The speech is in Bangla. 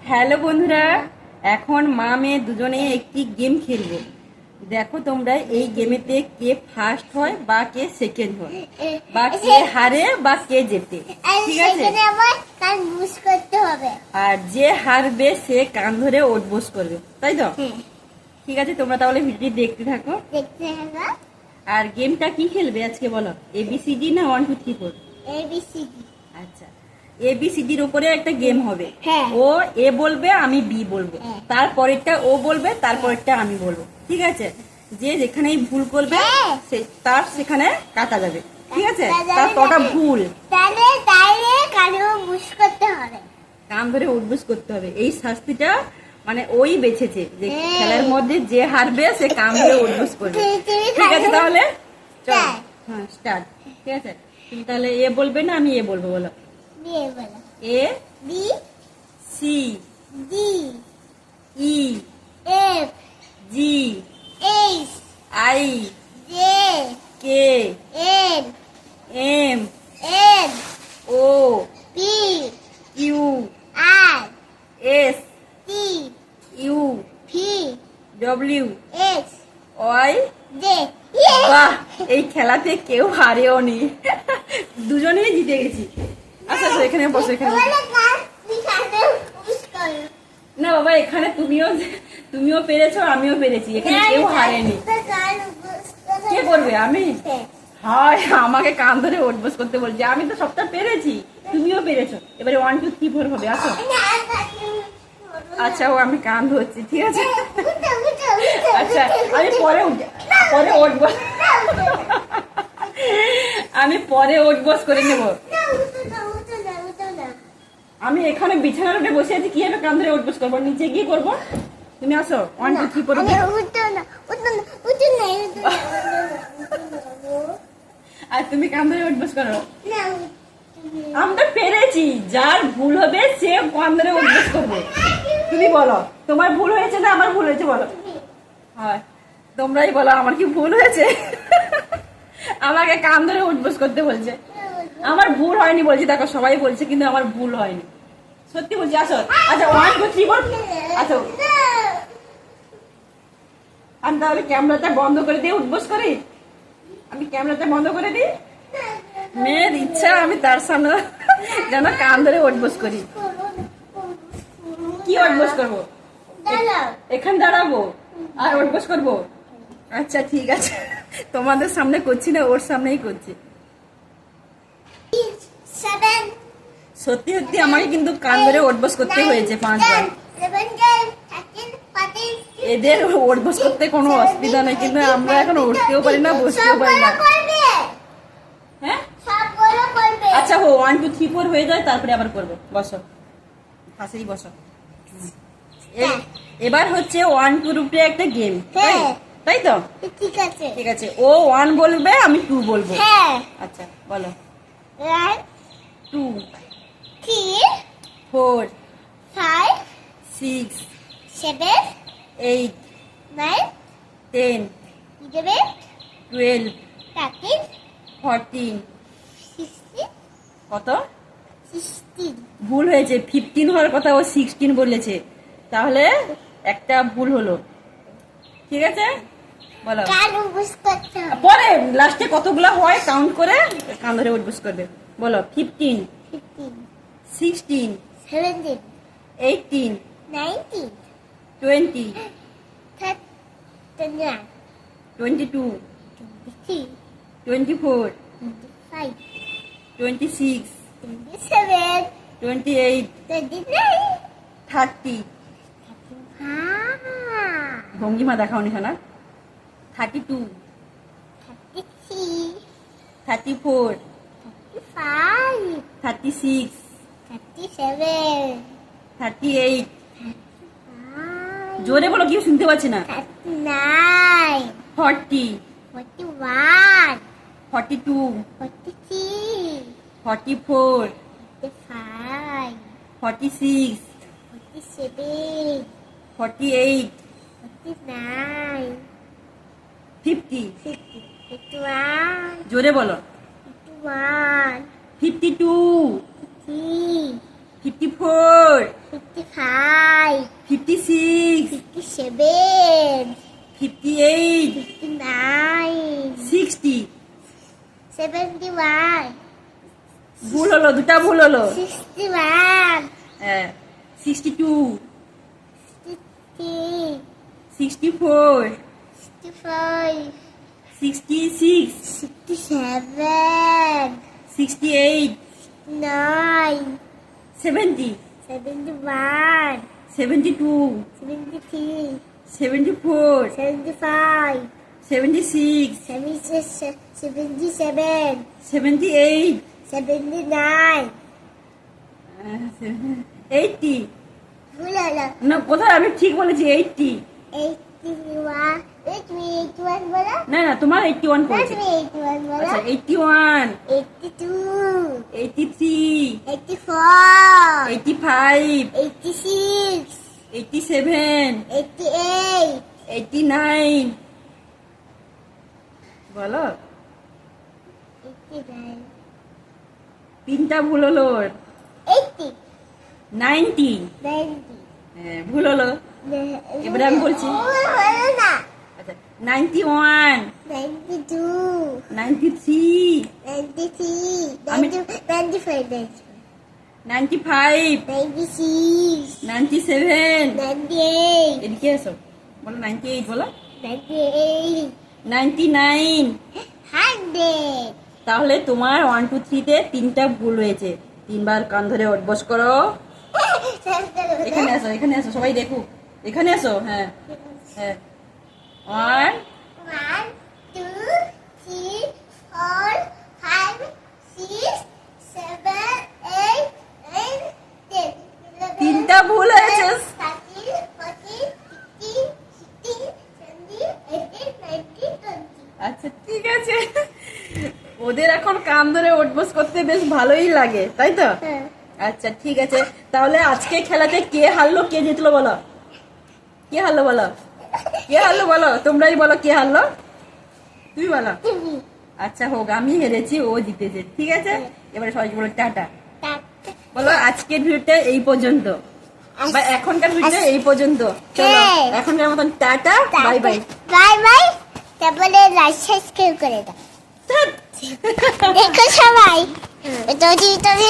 হ্যালো বন্ধুরা, এখন মা মেয়ে দুজনে একটি গেম খেলবো। দেখো তোমরা এই গেমেতে কে ফার্স্ট হয় বা কে সেকেন্ড হয় বা কে হারে বা কে জেতে, ঠিক আছে? আর যে হারবে সে কান ধরে ওঠবোস করবে, তাই তো? ঠিক আছে, তোমরা তাহলে ভিডিওটি দেখতে থাকো। আর গেমটা কি খেলবে আজকে বলো? ABCD না 1 2 3 4? ABCD। আচ্ছা, ABCDর উপরে একটা গেম হবে। হ্যাঁ। ও এ বলবে, আমি বি বলবো, তারপরেরটা ও বলবে, তারপরেরটা আমি বলবো, ঠিক আছে? যে যেখানেই ভুল করবে তার সেখানে কাটা যাবে, ঠিক আছে? তার কটা ভুল তাহলে কানেও বুঝ করতে হবে, কান ধরে উঠবুস করতে হবে। এই শাস্তিটা মানে ওই বেছেছে যে খেলার মধ্যে যে হারবে সে কান ধরে উঠবুস করবে, ঠিক আছে? তাহলে চল, হ্যাঁ স্টার্ট। ঠিক আছে, তুমি তাহলে এ বলবে না আমি এ বলবো, বলো। A B C D E F G H I J K L M N O P Q R S T U V W X Y। Z। বাহ, এই খেলাতে কেউ হারেও নি, দুজনেই জিতে গেছি। আচ্ছা আচ্ছা, এখানে বসো, এখানে বসো। না বাবা, এখানে তুমিও পেরেছো, আমিও পেরেছি, এখানে কেউ হারেনি। কে করবে? আমি? হয়, আমাকে কান ধরে ওঠবোস করতে বলছে। আমি তো সবটা পেরেছি, তুমিও পেরেছো। এবারে 1 2 3 4 হবে, আসো। আচ্ছা, ও আমি কান ধরছি, ঠিক আছে? আচ্ছা, আমি পরে উঠবো, আমি পরে উঠবোস করে নেবো। আমি এখানে বিছানার উপরে বসে আছি, কিভাবে কান ধরে উঠবোস করবো? নিচে গিয়ে করবো। তুমি আসো, 1 2 3 4। আর তুমি কান ধরে উঠবোস করো। আমি তো পেরেছি, যার ভুল হবে সে কান ধরে উঠবোস করবে। তুমি বলো, তোমার ভুল হয়েছে না আমার ভুল হয়েছে, বলো। হয়, তোমরাই বলো আমার কি ভুল হয়েছে? আমাকে কান ধরে উঠবোস করতে বলছে। আমার ভুল হয়নি বলছি, দেখো সবাই বলছে, কিন্তু আমার ভুল হয়নি, সত্যি বলছি। আসো, আচ্ছা 1 2 3 4, আসো। আমি তাহলে ক্যামেরাটা বন্ধ করে দিয়ে উঠবোস করি। আমি ক্যামেরাটা বন্ধ করে দিই। মেয়ের ইচ্ছা আমি তার সামনে যেন কান ধরে উঠবোস করি। কি উঠবোস করবো? এখানে দাঁড়াবো আর উঠবোস করবো? আচ্ছা ঠিক আছে, তোমাদের সামনে করছি না, ওর সামনেই করছি। সত্যি সত্যি আমাকে কিন্তু কান ধরে উঠবোস করতে হয়েছে 5 বার। এদের উঠবোস করতে কোনো অসুবিধা নেই, কিন্তু আমরা এখন উঠতেও পারি না, বসতেও পারি না। হ্যাঁ, আচ্ছা হো, 1 2 3 4 হয়ে যায়, তারপরে আবার করবো। বসো, পাশেই বসো। এবার হচ্ছে 1 2 উপরে একটা গেম, তাই তো? ঠিক আছে, ঠিক আছে, ও 1 বলবে, আমি 2 বলবো। আচ্ছা বলো। 1 2 3 4 5 6 7 8 9 10 11 12 13 14 16 কত? 16। ভুল হয়েছে, 15 হওয়ার কথা, ও 16 বলেছে, তাহলে একটা ভুল হলো। ঠিক আছে, বলো। পরে লাস্টে কতগুলা হয় কাউন্ট করে কান ধরে উঠবোস করবে, বলো। 15 16 17 18 19 20 21 22 23 24 25 26 27 28 29 30। ভঙ্গিমা দেখাওনি শোনা। 32 33 34 35 36 37 38। জোরে বলো, কেউ শুনতে পাচ্ছি না। 39 40 41 42 43 44 45 46 47 48 49 50। 50 51 জোরে বলো। 51 52 53 54 55 হলো, দুটা ভুল হলো। 61, হ্যাঁ 62, 63, 64, 65, 66, 67, 68, 9, 70, 71, 72, 73, 74, 75, 76, 77, 78, 79. 80, ভুল হলো। না কোথায় আমি ঠিক বলেছি 80, 81, তুমি 81 বলো? না না তোমার 81 না, করেছে। তুমি 81 বলো? আচ্ছা 81, 82, 83, 84, 85, 86, 87, 88, 89 বলো। 89, তিনটা ভুল হলো। 80, 90, 90. হ্যাঁ ভুল হলো। এবারে আমি বলছি। ভুল হলো না। আচ্ছা 91, 92, 93, 93, আমি- 95, 95, 96, 97, 98, এদিকে এসো বলো 98 বলো। 98, 99। 100. তাহলে তোমার 1 2 3 তে তিনটা ভুল হয়েছে। তিনবার কান ধরে উঠবস করো। এখানে এসো, এখানে এসো, সবাই দেখুক। এখানে এসো, হ্যাঁ হ্যাঁ 1 1, 2, 3, 4, 5, 6, 7, 8, 9, 10. তিনটা ভুল হয়েছে। 13, 14, 15, 16, 17, 18, 19, 20. আচ্ছা ঠিক আছে। ওদের এখন কান ধরে উঠবস করতে বেশ ভালোই লাগে, তাই তো? হ্যাঁ। আচ্ছা ঠিক আছে, তাহলে আজকে খেলাতে কে হারলো কে জিতলো বলো? কে হারলো বলো? কে হারলো বলো? তোমরাই বলো কে হারলো। তুমি বলো। তুমি। আচ্ছা হোক, আমি হেরেছি, ও জিতেছে, ঠিক আছে। এবারে সবাই বলো টাটা। টাটা। বলো আজকের ভিডিওটা এই পর্যন্ত, বা এখনকার ভিডিও এই পর্যন্ত। চলো হ্যাঁ। এখনকার মতন tata, bye bye. Bye bye. তারপরে লাইক সাবস্ক্রাইব করে দাও। দেখো সবাই। যদি তুমি